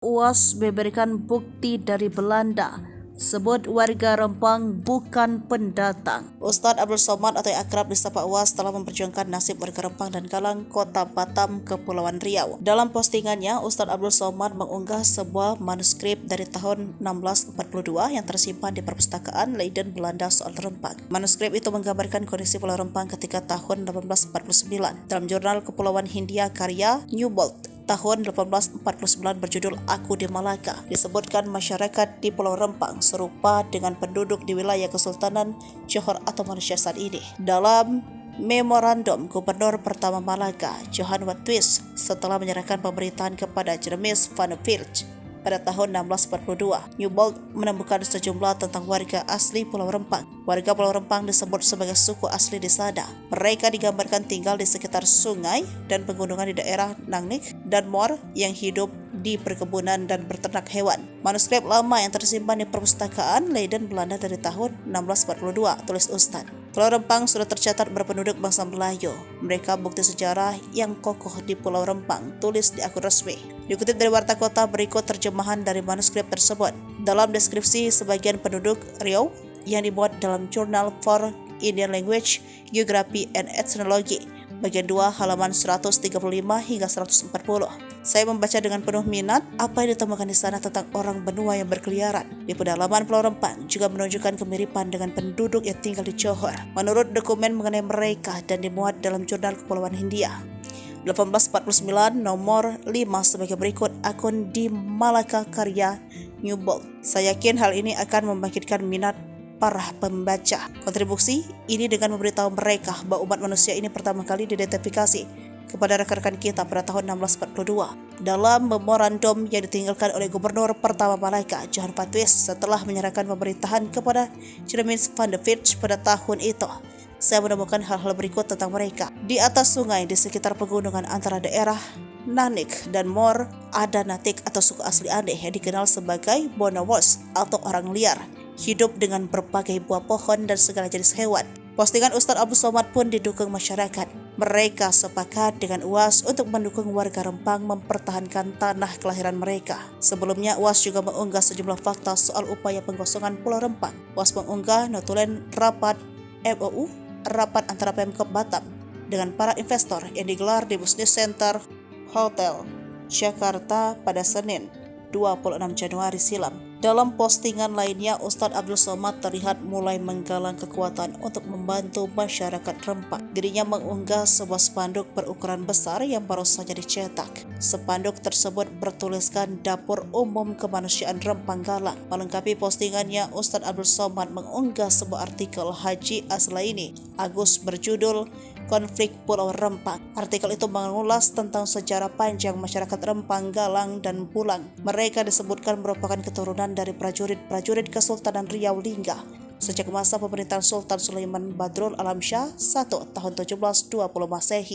UAS memberikan bukti dari Belanda, sebut warga Rempang bukan pendatang. Ustadz Abdul Somad atau yang akrab disapa UAS telah memperjuangkan nasib warga Rempang dan Galang, Kota Batam, Kepulauan Riau. Dalam postingannya, Ustadz Abdul Somad mengunggah sebuah manuskrip dari tahun 1642 yang tersimpan di perpustakaan Leiden Belanda soal Rempang. Manuskrip itu menggambarkan kondisi Pulau Rempang ketika tahun 1849. Dalam jurnal Kepulauan Hindia karya Newbold tahun 1849 berjudul Aku di Malaka, disebutkan masyarakat di Pulau Rempang serupa dengan penduduk di wilayah Kesultanan Johor atau Malaysia saat ini. Dalam memorandum Gubernur pertama Malaka, Johan Watwis, setelah menyerahkan pemerintahan kepada Jeremias van der Velde pada tahun 1642, Newbold menemukan sejumlah tentang warga asli Pulau Rempang. Warga Pulau Rempang disebut sebagai suku asli di sana. Mereka digambarkan tinggal di sekitar sungai dan pegunungan di daerah Nangnik dan Mor yang hidup di perkebunan dan berternak hewan. Manuskrip lama yang tersimpan di perpustakaan Leiden Belanda dari tahun 1642, tulis Ustad. Pulau Rempang sudah tercatat berpenduduk bangsa Melayu. Mereka bukti sejarah yang kokoh di Pulau Rempang, tulis di akun resmi. Dikutip dari Warta Kota berikut terjemahan dari manuskrip tersebut. Dalam deskripsi sebagian penduduk Riau yang dibuat dalam Journal for Indian Language, Geography and Ethnology, bagian 2 halaman 135 hingga 140. Saya membaca dengan penuh minat apa yang ditemukan di sana tentang orang benua yang berkeliaran di pedalaman Pulau Rempang, juga menunjukkan kemiripan dengan penduduk yang tinggal di Johor. Menurut dokumen mengenai mereka dan dimuat dalam Jurnal Kepulauan Hindia 1849 nomor 5 sebagai berikut, akun di Malaka karya Newbold. Saya yakin hal ini akan membangkitkan minat para pembaca. Kontribusi ini dengan memberitahu mereka bahwa umat manusia ini pertama kali diidentifikasi kepada rekan-rekan kita pada tahun 1642 dalam memorandum yang ditinggalkan oleh Gubernur pertama Malaka, Johan Watwis, setelah menyerahkan pemerintahan kepada Jeremias van der Velde pada tahun itu. Saya menemukan hal-hal berikut tentang mereka. Di atas sungai di sekitar pegunungan antara daerah Nanik dan Mor, ada Natik atau suku asli aneh yang dikenal sebagai Bonawos atau orang liar, hidup dengan berbagai buah pohon dan segala jenis hewan. Postingan Ustadz Abdul Somad pun didukung masyarakat. Mereka sepakat dengan UAS untuk mendukung warga Rempang mempertahankan tanah kelahiran mereka. Sebelumnya, UAS juga mengunggah sejumlah fakta soal upaya penggosongan Pulau Rempang. UAS mengunggah notulen rapat MOU, rapat antara Pemkab Batam dengan para investor yang digelar di Business Center Hotel Jakarta pada Senin 26 Januari silam. Dalam postingan lainnya, Ustadz Abdul Somad terlihat mulai menggalang kekuatan untuk membantu masyarakat Rempang. Dirinya mengunggah sebuah spanduk berukuran besar yang baru saja dicetak. Spanduk tersebut bertuliskan Dapur Umum Kemanusiaan Rempang Galang. Melengkapi postingannya, Ustadz Abdul Somad mengunggah sebuah artikel Haji Aslaini Agus berjudul Konflik Pulau Rempang. Artikel itu mengulas tentang sejarah panjang masyarakat Rempang, Galang, dan Pulang. Mereka disebutkan merupakan keturunan dari prajurit-prajurit Kesultanan Riau Lingga sejak masa pemerintahan Sultan Sulaiman Badrul Alam Shah I tahun 1720 Masehi.